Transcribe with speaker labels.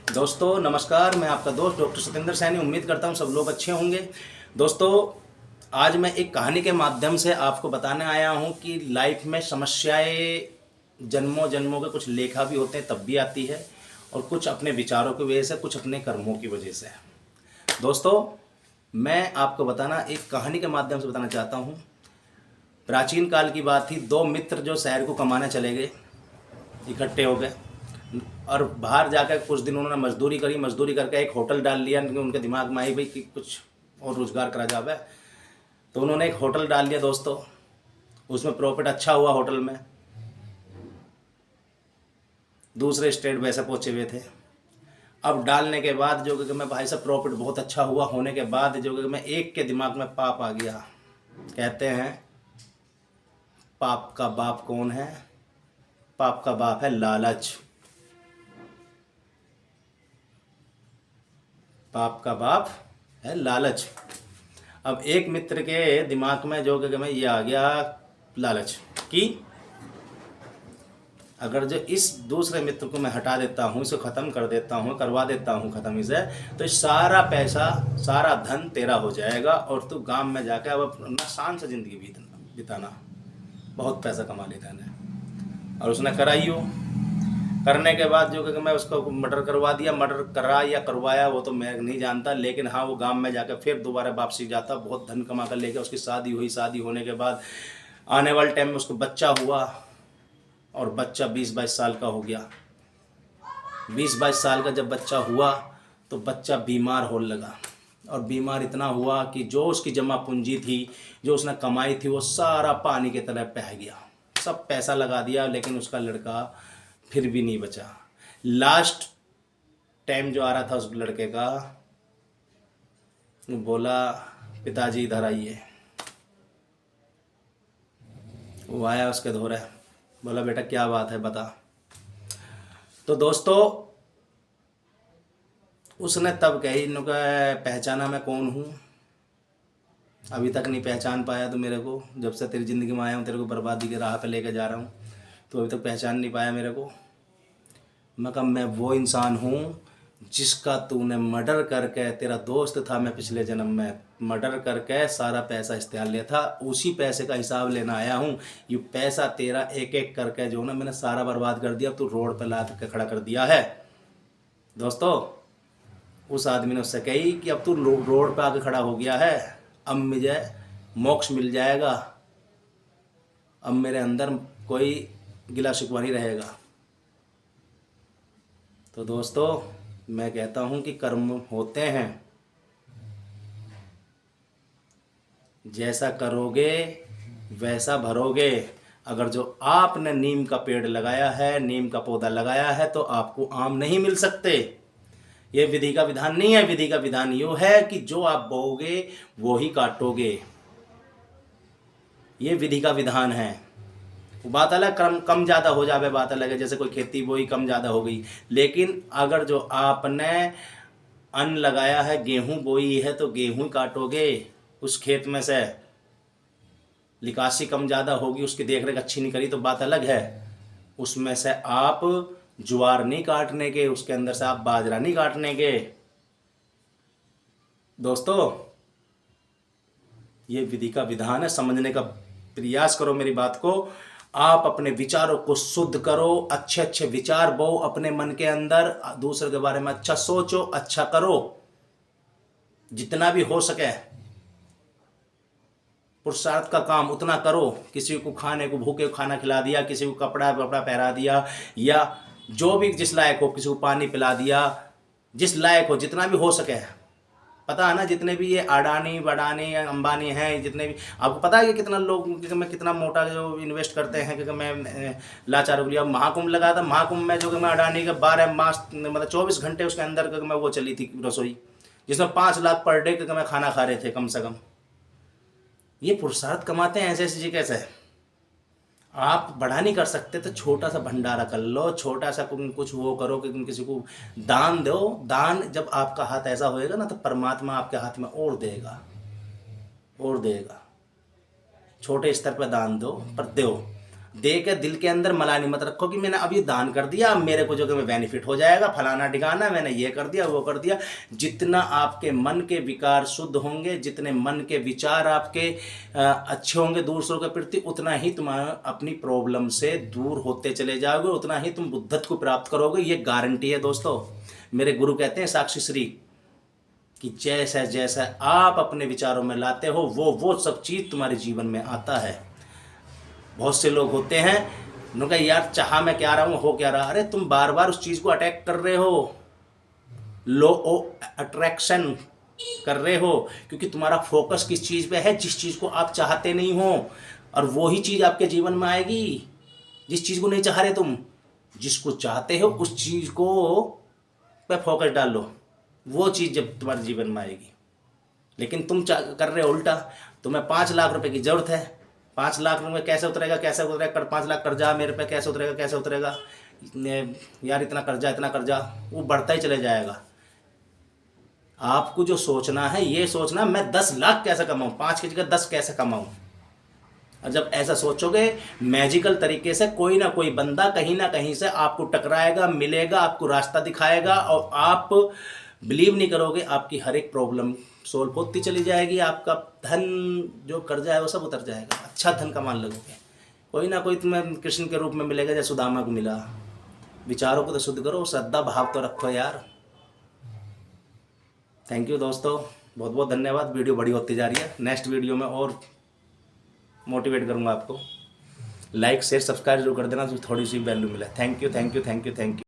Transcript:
Speaker 1: दोस्तों नमस्कार, मैं आपका दोस्त डॉक्टर सतेंद्र सैनी। उम्मीद करता हूँ सब लोग अच्छे होंगे। दोस्तों, आज मैं एक कहानी के माध्यम से आपको बताने आया हूँ कि लाइफ में समस्याएं जन्मों जन्मों के कुछ लेखा भी होते हैं तब भी आती है, और कुछ अपने विचारों की वजह से, कुछ अपने कर्मों की वजह से। दोस्तों, मैं आपको बताना एक कहानी के माध्यम से बताना चाहता हूँ। प्राचीन काल की बात थी। दो मित्र जो शहर को कमाने चले गए, इकट्ठे हो गए, और बाहर जाकर कुछ दिन उन्होंने मजदूरी करी। मजदूरी करके एक होटल डाल लिया, क्योंकि उनके दिमाग में आई भाई कि कुछ और रोजगार करा जावे। तो उन्होंने एक होटल डाल लिया। दोस्तों, उसमें प्रॉफिट अच्छा हुआ। होटल में दूसरे स्टेट वैसे पहुंचे हुए थे। अब डालने के बाद जो कि मैं भाई साहब प्रॉफिट बहुत अच्छा हुआ होने के बाद जो कि मैं एक के दिमाग में पाप आ गया। कहते हैं पाप का बाप कौन है? पाप का बाप है लालच। पाप का बाप है लालच। अब एक मित्र के दिमाग में जो कि मैं ये आ गया लालच कि अगर जो इस दूसरे मित्र को मैं हटा देता हूँ, इसे ख़त्म कर देता हूँ, करवा देता हूँ ख़त्म इसे, तो सारा पैसा, सारा धन तेरा हो जाएगा और तू गांव में जाकर अब अपना शान से ज़िंदगी बिताना। बहुत पैसा कमा लेता है। और उसने कराइयो। करने के बाद जो कि मैं उसको मर्डर करवा दिया। मर्डर करा या करवाया वो तो मैं नहीं जानता, लेकिन हाँ, वो गांव में जाकर फिर दोबारा वापसी जाता, बहुत धन कमा कर लेके। उसकी शादी हुई। शादी होने के बाद आने वाले टाइम में उसको बच्चा हुआ, और बच्चा 20-22 साल का हो गया। 20-22 साल का जब बच्चा हुआ तो बच्चा बीमार होने लगा, और बीमार इतना हुआ कि जो उसकी जमा पूंजी थी, जो उसने कमाई थी, वो सारा पानी की तरह बह गया। सब पैसा लगा दिया, लेकिन उसका लड़का फिर भी नहीं बचा। लास्ट टाइम जो आ रहा था उस लड़के का, वो बोला पिताजी इधर आइए। वो आया, उसके धोरे बोला बेटा क्या बात है बता। तो दोस्तों, उसने तब कही, इनका पहचाना मैं कौन हूँ? अभी तक नहीं पहचान पाया तो मेरे को, जब से तेरी ज़िंदगी में आया हूँ, तेरे को बर्बादी के राह पे लेके जा रहा हूँ, तो अभी तक पहचान नहीं पाया मेरे को। मैं कहा मैं वो इंसान हूँ जिसका तूने मर्डर करके, तेरा दोस्त था मैं पिछले जन्म में, मर्डर करके सारा पैसा इस्तेमाल लिया था। उसी पैसे का हिसाब लेना आया हूँ। ये पैसा तेरा एक एक करके जो ना मैंने सारा बर्बाद कर दिया, तू रोड पे लाद के खड़ा कर दिया है। दोस्तों, उस आदमी ने उससे कही कि अब तू रोड पे आके खड़ा हो गया है, अब मुझे मोक्ष मिल जाएगा, अब मेरे अंदर कोई गिला शिकवा नहीं रहेगा। तो दोस्तों, मैं कहता हूँ कि कर्म होते हैं, जैसा करोगे वैसा भरोगे। अगर जो आपने नीम का पेड़ लगाया है, नीम का पौधा लगाया है, तो आपको आम नहीं मिल सकते। ये विधि का विधान नहीं है। विधि का विधान यूँ है कि जो आप बोओगे वो ही काटोगे। ये विधि का विधान है। बात अलग, कम कम ज़्यादा हो जावे, बात अलग है। जैसे कोई खेती बोई, कम ज़्यादा हो गई, लेकिन अगर जो आपने अन्न लगाया है, गेहूं बोई है, तो गेहूं काटोगे उस खेत में से। निकासी कम ज़्यादा होगी, उसकी देख रेख अच्छी नहीं करी तो बात अलग है। उसमें से आप ज्वार नहीं काटने के, उसके अंदर से आप बाजरा नहीं काटने के। दोस्तों, ये विधि का विधान है। समझने का प्रयास करो मेरी बात को। आप अपने विचारों को शुद्ध करो, अच्छे अच्छे विचार बो अपने मन के अंदर, दूसरे के बारे में अच्छा सोचो, अच्छा करो, जितना भी हो सके। पुरुषार्थ का काम उतना करो। किसी को खाने को, भूखे को खाना खिला दिया, किसी को कपड़ा वपड़ा पहरा दिया, या जो भी जिस लायक हो, किसी को पानी पिला दिया, जिस लायक हो, जितना भी हो सके। पता है ना, जितने भी ये अडानी बडानी अंबानी हैं, जितने भी, आपको पता है कि कितना लोग मैं कितना मोटा जो इन्वेस्ट करते हैं, क्योंकि मैं लाचार हो गया। महाकुंभ लगा था, महाकुंभ में जो कि मैं अडानी का 12 मास मतलब 24 घंटे उसके अंदर क्योंकि मैं वो चली थी रसोई, जिसमें 5 लाख पर डे क्योंकि मैं खाना खा रहे थे कम से कम। ये पुरुषार्थ कमाते हैं ऐसे ऐसी जी कैसे? आप बड़ा नहीं कर सकते तो छोटा सा भंडारा कर लो, छोटा सा कुछ वो करो कि किसी को दान दो। दान जब आपका हाथ ऐसा होएगा ना, तो परमात्मा आपके हाथ में और देगा, और देगा। छोटे स्तर पर दान दो, पर दो। दे के दिल के अंदर मलानी मत रखो कि मैंने अभी दान कर दिया, अब मेरे को जो कि मैं बेनिफिट हो जाएगा, फलाना ठिकाना, मैंने ये कर दिया वो कर दिया। जितना आपके मन के विकार शुद्ध होंगे, जितने मन के विचार आपके अच्छे होंगे दूसरों के प्रति, उतना ही तुम अपनी प्रॉब्लम से दूर होते चले जाओगे, उतना ही तुम बुद्धत्व को प्राप्त करोगे। ये गारंटी है दोस्तों। मेरे गुरु कहते हैं साक्षी श्री कि जैसा जैसा आप अपने विचारों में लाते हो वो सब चीज़ तुम्हारे जीवन में आता है। बहुत से लोग होते हैं उनका यार चाह मैं क्या रहा हूँ हो क्या रहा, अरे तुम बार बार उस चीज़ को अटैक कर रहे हो, लो अट्रैक्शन कर रहे हो, क्योंकि तुम्हारा फोकस किस चीज़ पे है, जिस चीज़ को आप चाहते नहीं हो, और वही चीज़ आपके जीवन में आएगी। जिस चीज़ को नहीं चाह रहे तुम, जिसको चाहते हो उस चीज़ को पे फोकस डाल लो, वो चीज़ जब तुम्हारे जीवन में आएगी। लेकिन तुम कर रहे हो उल्टा। तुम्हें 5 लाख रुपए की ज़रूरत है, 5 लाख रुपये कैसे उतरेगा, कैसे उतरेगा, 5 लाख कर्जा मेरे पे कैसे उतरेगा, कैसे उतरेगा यार, इतना कर्जा, वो बढ़ता ही चले जाएगा। आपको जो सोचना है ये सोचना मैं 10 लाख कैसे कमाऊँ, 5 की जगह 10 कैसे कमाऊँ। और जब ऐसा सोचोगे, मैजिकल तरीके से कोई ना कोई बंदा कहीं ना कहीं से आपको टकराएगा, मिलेगा, आपको रास्ता दिखाएगा, और आप बिलीव नहीं करोगे, आपकी हर एक प्रॉब्लम सोल्व होती चली जाएगी। आपका धन जो कर्जा है वो सब उतर जाएगा, अच्छा धन कमाने लगोगे। कोई ना कोई तुम्हें कृष्ण के रूप में मिलेगा, जैसे सुदामा को मिला। विचारों को तो शुद्ध करो, श्रद्धा भाव तो रखो यार। थैंक यू दोस्तों, बहुत बहुत धन्यवाद। वीडियो बड़ी होती जा रही है, नेक्स्ट वीडियो में और मोटिवेट करूँगा आपको। लाइक शेयर सब्सक्राइब जरूर कर देना, तो थोड़ी सी वैल्यू मिले। Thank you.